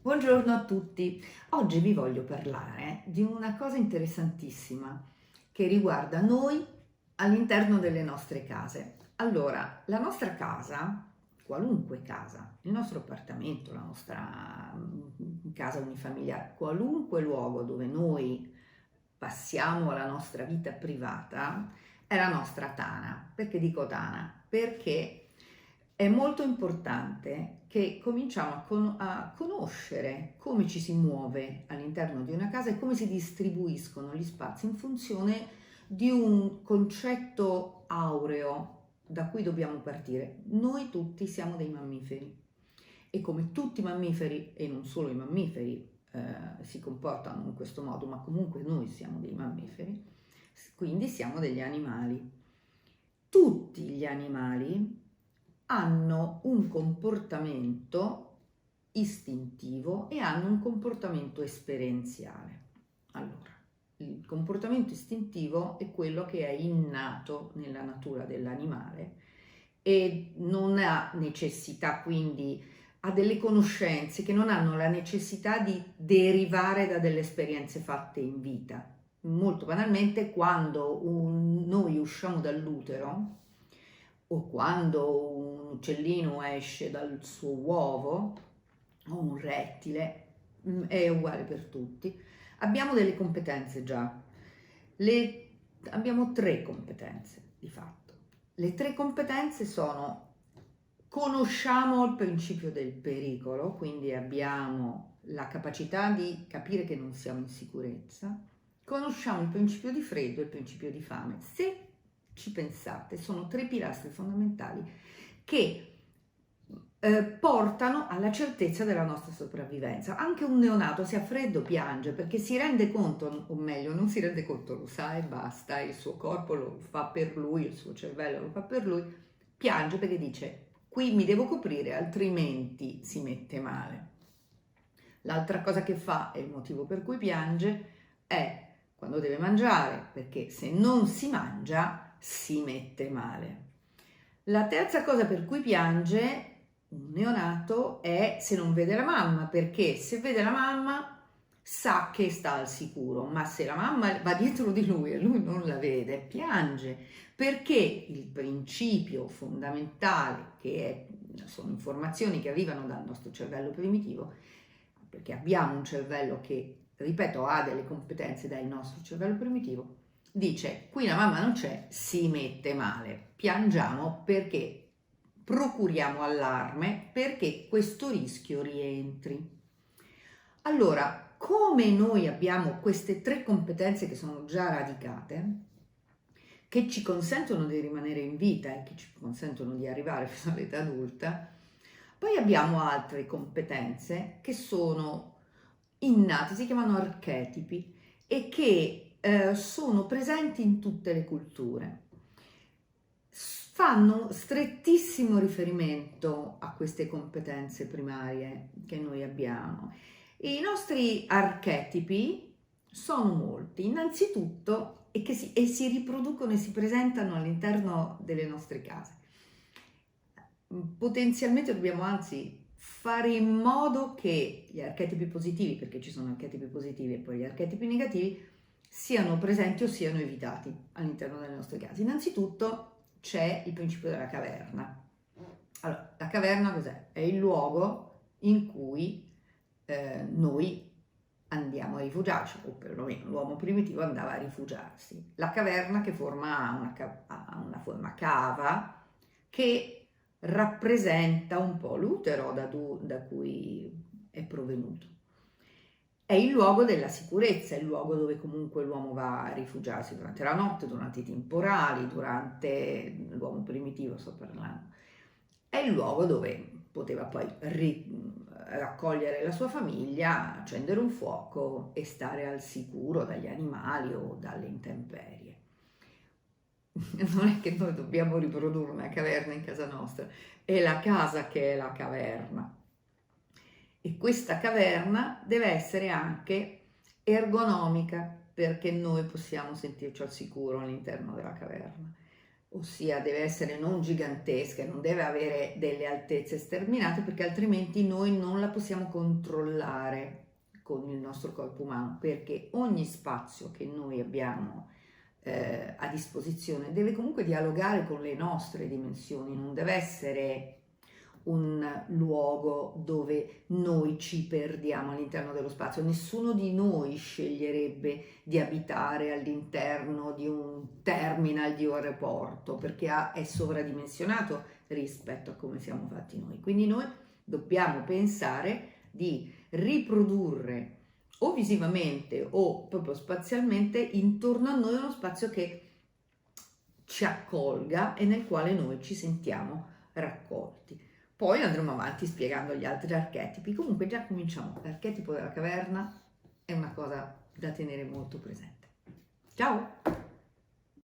Buongiorno a tutti. Oggi vi voglio parlare di una cosa interessantissima che riguarda noi all'interno delle nostre case. Allora, la nostra casa, qualunque casa, il nostro appartamento, la nostra casa unifamiliare, qualunque luogo dove noi passiamo la nostra vita privata, è la nostra tana. Perché dico tana? Perché è molto importante che cominciamo a conoscere come ci si muove all'interno di una casa e come si distribuiscono gli spazi in funzione di un concetto aureo da cui dobbiamo partire. Noi tutti siamo dei mammiferi e come tutti i mammiferi, e non solo i mammiferi, si comportano in questo modo, ma comunque noi siamo dei mammiferi, quindi siamo degli animali. Tutti gli animali hanno un comportamento istintivo e hanno un comportamento esperienziale. Allora, il comportamento istintivo è quello che è innato nella natura dell'animale e non ha necessità, quindi ha delle conoscenze che non hanno la necessità di derivare da delle esperienze fatte in vita. Molto banalmente, quando noi usciamo dall'utero o quando un uccellino esce dal suo uovo o un rettile, è uguale per tutti, abbiamo delle competenze già. Abbiamo tre competenze di fatto. Le tre competenze sono: conosciamo il principio del pericolo, quindi abbiamo la capacità di capire che non siamo in sicurezza, conosciamo il principio di freddo e il principio di fame. Se ci pensate, sono tre pilastri fondamentali che portano alla certezza della nostra sopravvivenza. Anche un neonato, se ha freddo, piange perché si rende conto, o meglio non si rende conto, lo sa e basta, il suo corpo lo fa per lui, il suo cervello lo fa per lui, piange perché dice: qui mi devo coprire, altrimenti si mette male. L'altra cosa che fa, e il motivo per cui piange, è quando deve mangiare, perché se non si mangia si mette male. La terza cosa per cui piange un neonato è se non vede la mamma, perché se vede la mamma sa che sta al sicuro, ma se la mamma va dietro di lui e lui non la vede, piange, perché il principio fondamentale, sono informazioni che arrivano dal nostro cervello primitivo, perché abbiamo un cervello che, ripeto, ha delle competenze dal nostro cervello primitivo, dice: qui la mamma non c'è, si mette male, piangiamo perché procuriamo allarme perché questo rischio rientri. Allora, come noi abbiamo queste tre competenze che sono già radicate, che ci consentono di rimanere in vita e che ci consentono di arrivare fino all'età adulta, poi abbiamo altre competenze che sono innate, si chiamano archetipi e che sono presenti in tutte le culture. Fanno strettissimo riferimento a queste competenze primarie che noi abbiamo. I nostri archetipi sono molti, innanzitutto, e si riproducono e si presentano all'interno delle nostre case. Potenzialmente dobbiamo anzi fare in modo che gli archetipi positivi, perché ci sono archetipi positivi e poi gli archetipi negativi, siano presenti o siano evitati all'interno delle nostre case. Innanzitutto c'è il principio della caverna. Allora, la caverna cos'è? È il luogo in cui noi andiamo a rifugiarci, o perlomeno l'uomo primitivo andava a rifugiarsi. La caverna che ha una forma cava, che rappresenta un po' l'utero da cui è provenuto. È il luogo della sicurezza, è il luogo dove comunque l'uomo va a rifugiarsi durante la notte, durante i temporali, durante l'uomo primitivo, sto parlando. È il luogo dove poteva poi raccogliere la sua famiglia, accendere un fuoco e stare al sicuro dagli animali o dalle intemperie. Non è che noi dobbiamo riprodurre una caverna in casa nostra, è la casa che è la caverna. E questa caverna deve essere anche ergonomica perché noi possiamo sentirci al sicuro all'interno della caverna. ossia deve essere non gigantesca, non deve avere delle altezze sterminate, perché altrimenti noi non la possiamo controllare con il nostro corpo umano, perché ogni spazio che noi abbiamo a disposizione deve comunque dialogare con le nostre dimensioni, non deve essere un luogo dove noi ci perdiamo all'interno dello spazio. Nessuno di noi sceglierebbe di abitare all'interno di un terminal di un aeroporto, perché è sovradimensionato rispetto a come siamo fatti noi. Quindi noi dobbiamo pensare di riprodurre o visivamente o proprio spazialmente intorno a noi uno spazio che ci accolga e nel quale noi ci sentiamo raccolti. Poi andremo avanti spiegando gli altri archetipi. Comunque già cominciamo. L'archetipo della caverna è una cosa da tenere molto presente. Ciao!